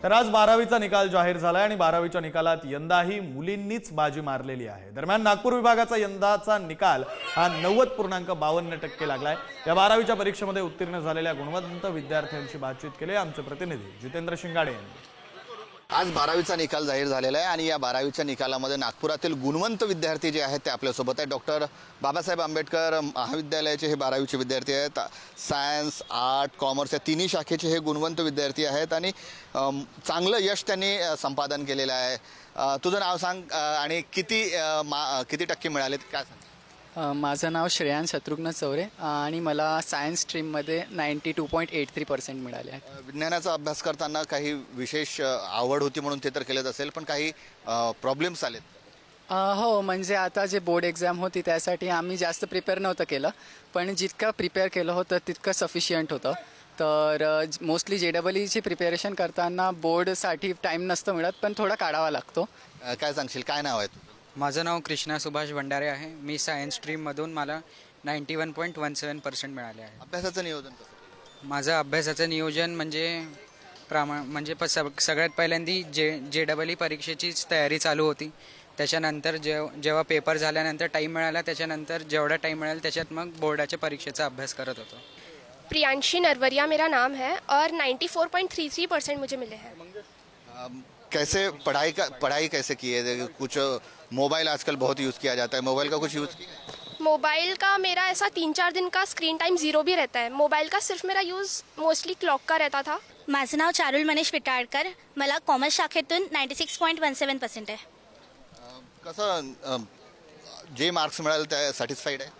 तर आज 12वीचा निकाल जाहीर झालाय आणि 12वीच्या निकालात यंदाही मुलींनीच बाजी मारलेली आहे। दरम्यान नागपूर विभागाचा यंदाचा निकाल हा 90.52% लागलाय। या 12वीच्या परीक्षेमध्ये उत्तीर्ण झालेल्या गुणवंत विद्यार्थ्यांशी बातचीत केली आमचे प्रतिनिधी जितेंद्र शिंगाडे यांनी। आज 12वीचा निकाल जाहीर झालेला आहे आणि या 12वीच्या निकालामध्ये नागपुरातील गुणवंत विद्यार्थी जे आहेत ते आपल्यासोबत आहेत। डॉक्टर बाबासाहेब आंबेडकर महाविद्यालयाचे हे 12वीचे विद्यार्थी आहेत। सायन्स, आर्ट, कॉमर्स या तिन्ही शाखेचे हे गुणवंत विद्यार्थी आहेत आणि चांगलं यश त्यांनी संपादन केलेलं आहे। तुझं नाव सांग आणि किती टक्के मिळालेत काय सांग? माझं नाव श्रेयांश शत्रुघ्न चौरे आणि मला सायन्स स्ट्रीममध्ये 92.83% मिळाले आहेत। विज्ञानाचा अभ्यास करताना काही विशेष आवड होती म्हणून ते तर केलेच असेल, पण काही प्रॉब्लेम्स आलेत? हो, म्हणजे आता जे बोर्ड एक्झाम होती त्यासाठी आम्ही जास्त प्रिपेअर नव्हतं केलं, पण जितकं प्रिपेअर केलं होतं तितकं सफिशियंट होतं। तर मोस्टली JEEची प्रिपेरेशन करताना बोर्डसाठी टाईम नसतं मिळत, पण थोडा काढावा लागतो। काय सांगशील, काय नाव आहे तुझं? माझं नाव कृष्णा सुभाष भंडारे आहे। मी सायन्स स्ट्रीममधून मला 91.17% मिळाले आहे। अभ्यासाचं नियोजन कसं केलं? माझं अभ्यासाचं नियोजन सगळ्यात पहिल्यांदी JEE परीक्षेचीच तयारी चालू होती। त्याच्यानंतर जेव्हा पेपर झाल्यानंतर टाईम मिळाला, त्याच्यानंतर जेवढा टाईम मिळाला त्याच्यात मग बोर्डाच्या परीक्षेचा अभ्यास करत होतो। प्रियांशी नरवरिया मेरा नाम है और 94.33% मुझे मिले हैं। कैसे पढ़ाई कैसे की है? कुछ मोबाइल आजकल बहुत यूज़ किया जाता है, मोबाइल का कुछ यूज़ किया है? मोबाइल का मेरा ऐसा 3-4 दिन का स्क्रीन टाइम 0 भी रहता है। मोबाइल का सिर्फ मेरा यूज़ मोस्टली क्लॉक का रहता था। माझं नाव चारुल मनीष विटाळकर, मला कॉमर्स शाखेतून 96.17% आहे। कसं जे मार्क्स मिळाले त्या सॅटिस्फाईड आहे?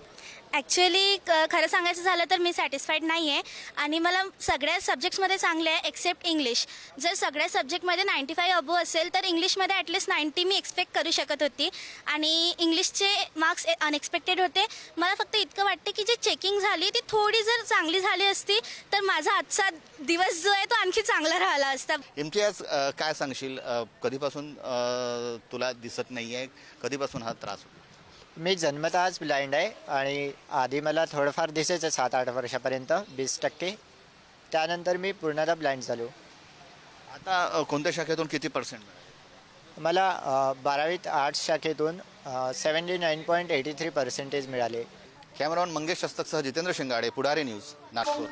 ॲक्च्युली खरं सांगायचं झालं तर मी सॅटिस्फाईड नाही आहे आणि मला सगळ्या सब्जेक्ट्समध्ये चांगले आहे एक्सेप्ट इंग्लिश। जर सगळ्या सब्जेक्टमध्ये 95 अबो असेल तर इंग्लिशमध्ये ॲटलिस्ट 90 मी एक्सपेक्ट करू शकत होती आणि इंग्लिशचे मार्क्स अनएक्सपेक्टेड होते। मला फक्त इतकं वाटते की जी चेकिंग झाली ती थोडी जर चांगली झाली असती तर माझा आजचा दिवस जो आहे तो आणखी चांगला राहिला असता। इम्तियाज, काय सांगशील, कधीपासून तुला दिसत नाही आहे, कधीपासून हा त्रास होतो? मी जन्मतःच ब्लाइंड आहे आणि आधी मला थोडंफार दिसायचं 7-8 वर्षापर्यंत 20%। त्यानंतर मी पूर्णतः ब्लाइंड झालो। आता कोणत्या शाखेतून किती पर्सेंट मिळाले? मला 12वीत आर्ट्स शाखेतून 79.83% मिळाले। कॅमेरामॅन मंगेश शस्तकसह जितेंद्र शिंगाडे, पुढारी न्यूज, नागपूर।